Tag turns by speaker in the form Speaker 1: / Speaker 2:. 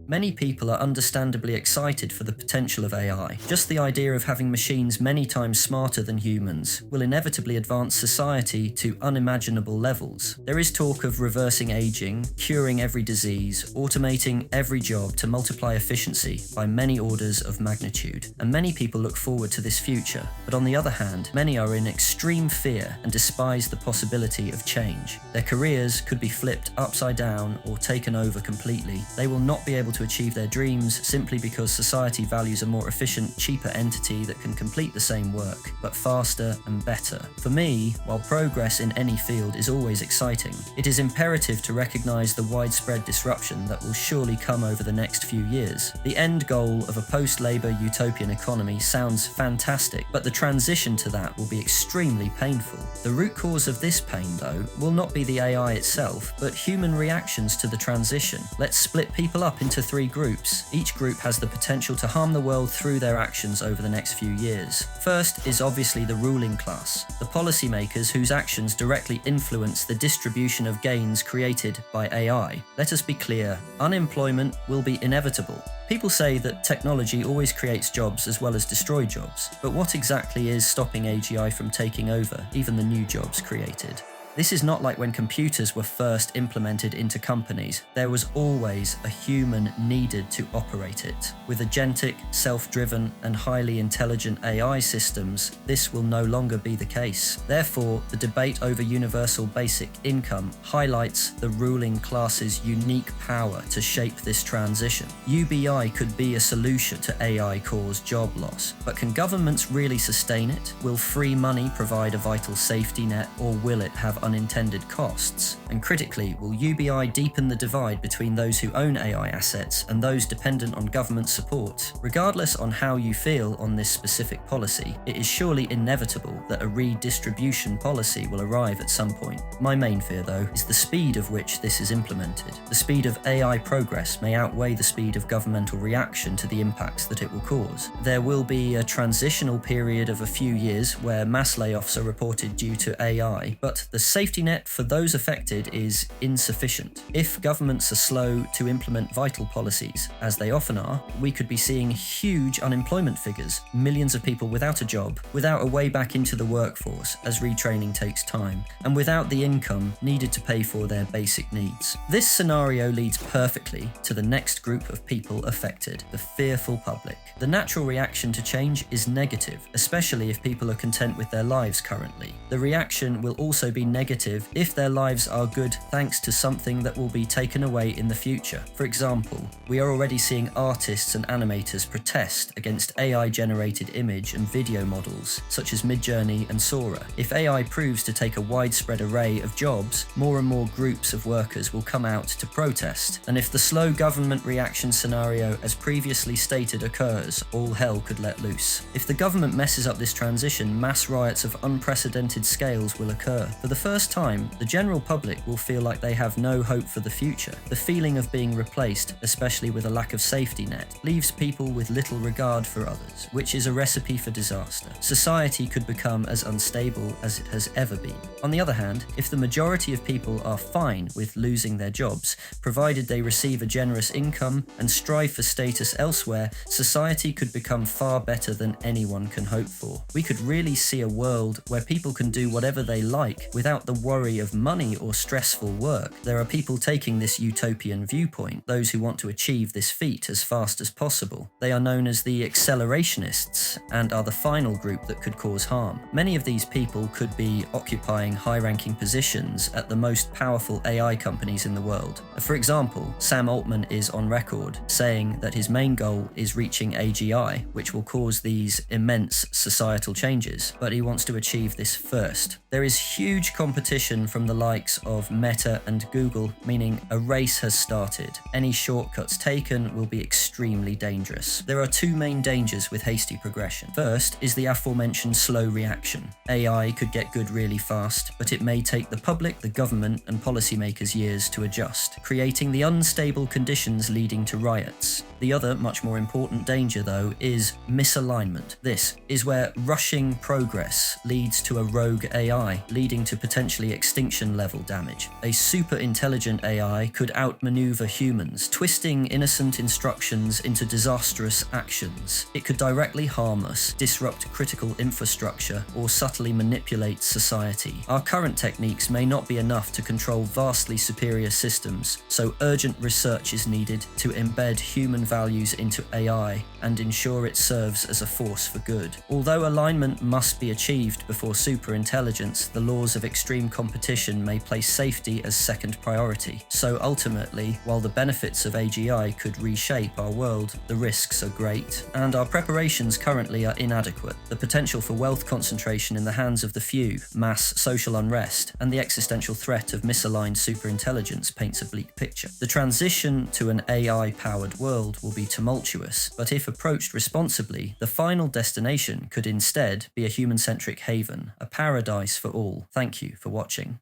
Speaker 1: Many people are understandably excited for the potential of AI. Just the idea of having machines many times smarter than humans will inevitably advance society to unimaginable levels. There is talk of reversing aging, curing every disease, automating every job to multiply efficiency by many orders of magnitude, and many people look forward to this future. But on the other hand, many are in extreme fear and despise the possibility of change. Their careers could be flipped upside down or taken over completely. They will not be able to achieve their dreams simply because society values a more efficient, cheaper entity that can complete the same work, but faster and better. For me, while progress in any field is always exciting, it is imperative to recognize the widespread disruption that will surely come over the next few years. The end goal of a post-Labour utopian economy sounds fantastic, but the transition to that will be extremely painful. The root cause of this pain, though, will not be the AI itself, but human reactions to the transition. Let's split people up into 3 groups. Each group has the potential to harm the world through their actions over the next few years. First is obviously the ruling class, the policymakers whose actions directly influence the distribution of gains created by AI. Let us be clear, unemployment will be inevitable. People say that technology always creates jobs as well as destroy jobs, but what exactly is stopping AGI from taking over even the new jobs created? This is not like when computers were first implemented into companies. There was always a human needed to operate it. With agentic, self-driven, and highly intelligent AI systems, this will no longer be the case. Therefore, the debate over universal basic income highlights the ruling class's unique power to shape this transition. UBI could be a solution to AI-caused job loss, but can governments really sustain it? Will free money provide a vital safety net, or will it have unintended costs? And critically, will UBI deepen the divide between those who own AI assets and those dependent on government support? Regardless on how you feel on this specific policy, it is surely inevitable that a redistribution policy will arrive at some point. My main fear, though, is the speed of which this is implemented. The speed of AI progress may outweigh the speed of governmental reaction to the impacts that it will cause. There will be a transitional period of a few years where mass layoffs are reported due to AI, but the safety net for those affected is insufficient. If governments are slow to implement vital policies, as they often are, we could be seeing huge unemployment figures, millions of people without a job, without a way back into the workforce as retraining takes time, and without the income needed to pay for their basic needs. This scenario leads perfectly to the next group of people affected, the fearful public. The natural reaction to change is negative, especially if people are content with their lives currently. The reaction will also be negative if their lives are good thanks to something that will be taken away in the future. For example, we are already seeing artists and animators protest against AI-generated image and video models such as Midjourney and Sora. If AI proves to take a widespread array of jobs, more and more groups of workers will come out to protest. And if the slow government reaction scenario as previously stated occurs, all hell could let loose. If the government messes up this transition, mass riots of unprecedented scales will occur. For the first time, the general public will feel like they have no hope for the future. The feeling of being replaced, especially with a lack of safety net, leaves people with little regard for others, which is a recipe for disaster. Society could become as unstable as it has ever been. On the other hand, if the majority of people are fine with losing their jobs, provided they receive a generous income and strive for status elsewhere, society could become far better than anyone can hope for. We could really see a world where people can do whatever they like without the worry of money or stressful work. There are people taking this utopian viewpoint, those who want to achieve this feat as fast as possible. They are known as the accelerationists and are the final group that could cause harm. Many of these people could be occupying high-ranking positions at the most powerful AI companies in the world. For example, Sam Altman is on record saying that his main goal is reaching AGI, which will cause these immense societal changes, but he wants to achieve this first. There is huge competition from the likes of Meta and Google, meaning a race has started. Any shortcuts taken will be extremely dangerous. There are 2 main dangers with hasty progression. First is the aforementioned slow reaction. AI could get good really fast, but it may take the public, the government, and policymakers years to adjust, creating the unstable conditions leading to riots. The other, much more important danger, though, is misalignment. This is where rushing progress leads to a rogue AI, leading to potentially extinction-level damage. A super-intelligent AI could outmaneuver humans, twisting innocent instructions into disastrous actions. It could directly harm us, disrupt critical infrastructure, or subtly manipulate society. Our current techniques may not be enough to control vastly superior systems, so urgent research is needed to embed human values into AI and ensure it serves as a force for good. Although alignment must be achieved before superintelligence, the laws of extreme competition may place safety as second priority. So ultimately, while the benefits of AGI could reshape our world, the risks are great, and our preparations currently are inadequate. The potential for wealth concentration in the hands of the few, mass social unrest, and the existential threat of misaligned superintelligence paints a bleak picture. The transition to an AI-powered world will be tumultuous, but if approached responsibly, the final destination could instead be a human-centric haven, a paradise for all. Thank you for watching.